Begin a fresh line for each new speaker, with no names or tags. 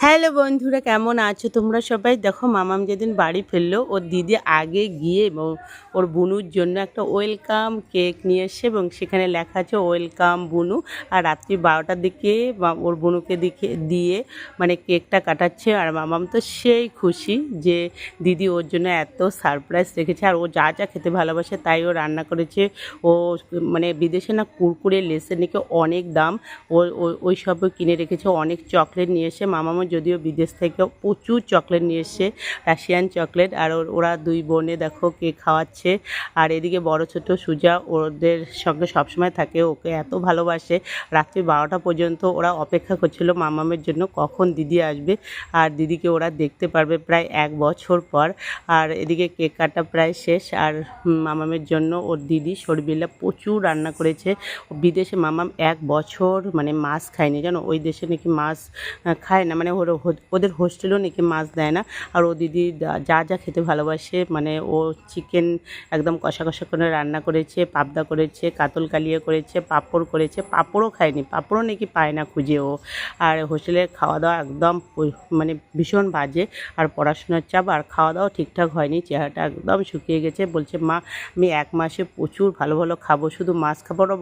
Hello বন্ধুরা, কেমন আছো তোমরা সবাই? দেখো, মামাম যেদিন বাড়ি ফিরলো, ওর দিদি আগে গিয়ে ওর বুনুর জন্য একটা ওয়েলকাম কেক নিয়ে এসে এবং সেখানে লেখা আছে ওয়েলকাম বুনু। আর রাত্রি 12টার দিকে ওর বুনুকে দিয়ে মানে কেকটা কাটাচ্ছে। আর মামাম তো সেই খুশি যে দিদি ওর জন্য এত সারপ্রাইজ রেখেছে। আর ও যা যা খেতে ভালোবাসে তাই ও রান্না করেছে। ও মানে বিদেশে না কুরকুরে লেসের নাকি অনেক দাম, ওই সবও কিনে রেখেছে। অনেক চকলেট নিয়ে এসে মামামও যদিও বিদেশ থেকে প্রচুর চকলেট নিয়ে এসছে, রাশিয়ান চকলেট। আর ওরা দুই বোনে দেখো কেক খাওয়াচ্ছে। আর এদিকে বড় ছোট সুজা ওদের সঙ্গে সবসময় থাকে, ওকে এত ভালোবাসে। রাত্রি 12টা পর্যন্ত ওরা অপেক্ষা করছিল মামামের জন্য কখন দিদি আসবে আর দিদিকে ওরা দেখতে পারবে প্রায় 1 বছর পর। আর এদিকে কেক কাটা প্রায় শেষ। আর মামামের জন্য ওর দিদি শরবিলা প্রচুর রান্না করেছে। বিদেশে মামাম 1 বছর মানে মাছ খায়নি, জানো। ওই দেশে নাকি মাছ খায় না, মানে ওদের হোস্টেলেও নাকি মাছ দেয় না। আর ও দিদি যা যা খেতে ভালোবাসে, মানে ও চিকেন একদম কষা কষা করে রান্না করেছে, পাবদা করেছে, কাতল কালিয়া করেছে, পাঁপড় করেছে। পাঁপড়ও খায়নি, পাঁপড়ও নাকি পায় না খুঁজে ও। আর হোস্টেলের খাওয়া দাওয়া একদম মানে ভীষণ বাজে। আর পড়াশোনার চাপ আর খাওয়া দাওয়া ঠিকঠাক হয়নি, চেহারাটা একদম শুকিয়ে গেছে। বলছে মা, আমি 1 মাসে প্রচুর ভালো ভালো খাবো, শুধু মাছ খাবো না,